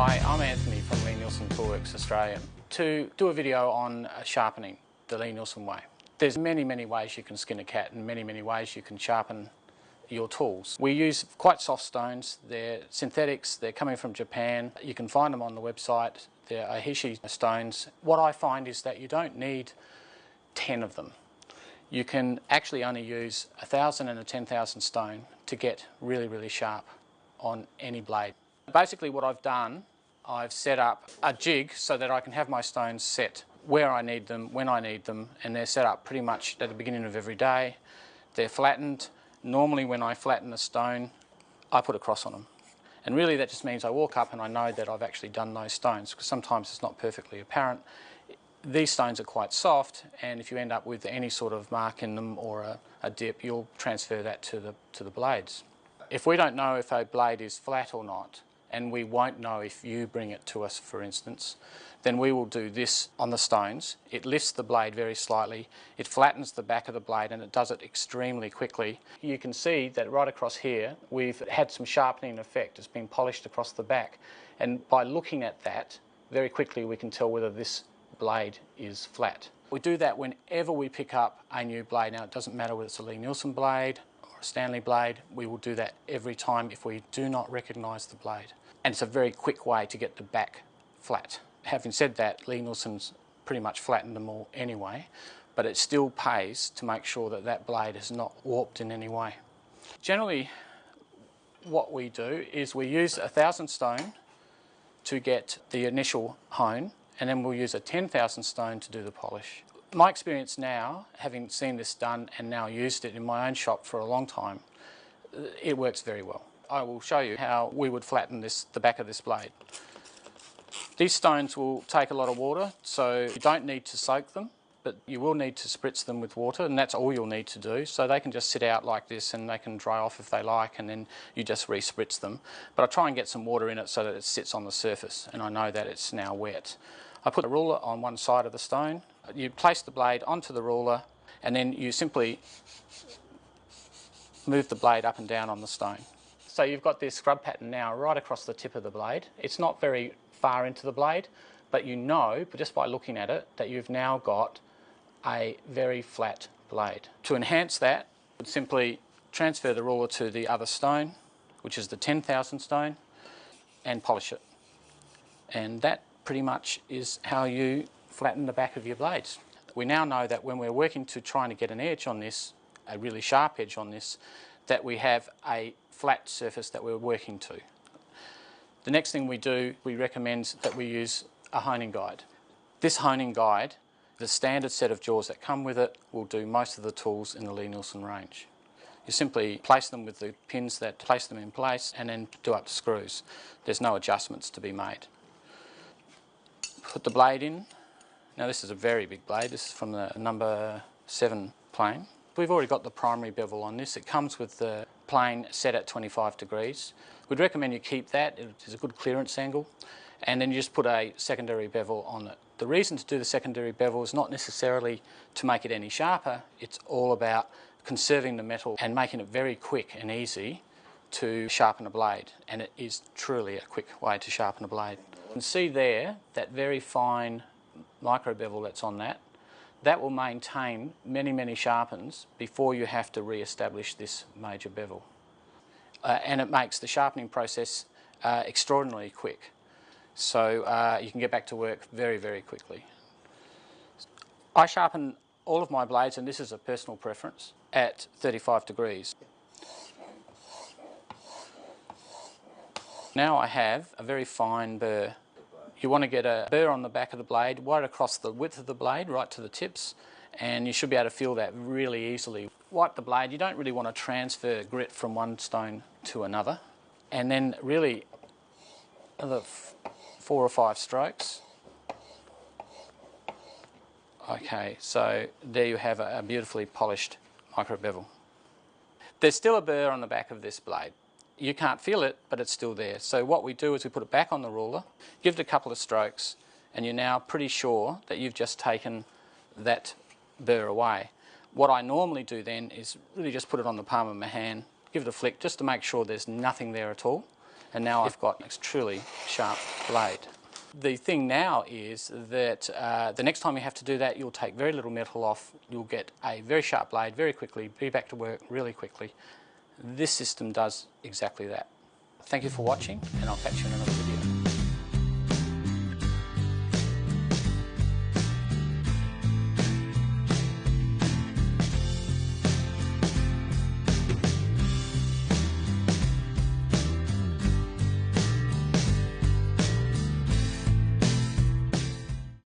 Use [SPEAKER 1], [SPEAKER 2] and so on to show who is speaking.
[SPEAKER 1] Hi, I'm Anthony from Lie-Nielsen Toolworks Australia to do a video on sharpening the Lie-Nielsen way. There's many ways you can skin a cat and many ways you can sharpen your tools. We use quite soft stones. They're synthetics, they're coming from Japan. You can find them on the website. They're Ahishi stones. What I find is that you don't need 10 of them. You can actually only use 1,000 and a 10,000 stone to get really sharp on any blade. Basically what I've done, I've set up a jig so that I can have my stones set where I need them, when I need them, and they're set up pretty much at the beginning of every day. They're flattened. Normally when I flatten a stone, I put a cross on them. And really that just means I walk up and I know that I've actually done those stones, because sometimes it's not perfectly apparent. These stones are quite soft, and if you end up with any sort of mark in them or a dip, you'll transfer that to the blades. If we don't know if a blade is flat or not, and we won't know if you bring it to us, for instance, then we will do this on the stones. It lifts the blade very slightly, it flattens the back of the blade, and it does it extremely quickly. You can see that right across here we've had some sharpening effect. It's been polished across the back, and by looking at that, very quickly we can tell whether this blade is flat. We do that whenever we pick up a new blade. Now it doesn't matter whether it's a Lie-Nielsen blade or a Stanley blade, we will do that every time if we do not recognise the blade. And it's a very quick way to get the back flat. Having said that, Lie-Nielsen's pretty much flattened them all anyway, but it still pays to make sure that that blade is not warped in any way. Generally, what we do is we use 1,000 stone to get the initial hone, and then we'll use a 10,000 stone to do the polish. My experience now, having seen this done and now used it in my own shop for a long time, it works very well. I will show you how we would flatten the back of this blade. These stones will take a lot of water, so you don't need to soak them, but you will need to spritz them with water, and that's all you'll need to do. So they can just sit out like this and they can dry off if they like, and then you just re-spritz them. But I try and get some water in it so that it sits on the surface, and I know that it's now wet. I put a ruler on one side of the stone. You place the blade onto the ruler, and then you simply move the blade up and down on the stone. So you've got this scrub pattern now right across the tip of the blade. It's not very far into the blade, but you know, just by looking at it, that you've now got a very flat blade. To enhance that, I would simply transfer the ruler to the other stone, which is the 10,000 stone, and polish it. And that pretty much is how you flatten the back of your blades. We now know that when we're working to trying to get an edge on this, a really sharp edge on this, that we have a flat surface that we're working to. The next thing we do, we recommend that we use a honing guide. This honing guide, the standard set of jaws that come with it, will do most of the tools in the Lie-Nielsen range. You simply place them with the pins that place them in place and then do up the screws. There's no adjustments to be made. Put the blade in. Now this is a very big blade. This is from the number 7 plane. We've already got the primary bevel on this. It comes with the plane set at 25 degrees. We'd recommend you keep that. It is a good clearance angle. And then you just put a secondary bevel on it. The reason to do the secondary bevel is not necessarily to make it any sharper. It's all about conserving the metal and making it very quick and easy to sharpen a blade. And it is truly a quick way to sharpen a blade. You can see there that very fine micro bevel that's on that. That will maintain many sharpens before you have to re-establish this major bevel. And it makes the sharpening process extraordinarily quick. So you can get back to work very quickly. I sharpen all of my blades, and this is a personal preference, at 35 degrees. Now I have a very fine burr. You want to get a burr on the back of the blade, right across the width of the blade, right to the tips, and you should be able to feel that really easily. Wipe the blade. You don't really want to transfer grit from one stone to another. And then really, another 4 or 5 strokes. Okay, so there you have a beautifully polished micro bevel. There's still a burr on the back of this blade. You can't feel it, but it's still there. So what we do is we put it back on the ruler, give it a couple of strokes, and you're now pretty sure that you've just taken that burr away. What I normally do then is really just put it on the palm of my hand, give it a flick just to make sure there's nothing there at all, and now I've got a truly sharp blade. The thing now is that the next time you have to do that, you'll take very little metal off, you'll get a very sharp blade very quickly, be back to work really quickly. This system does exactly that. Thank you for watching, and I'll catch you in another video.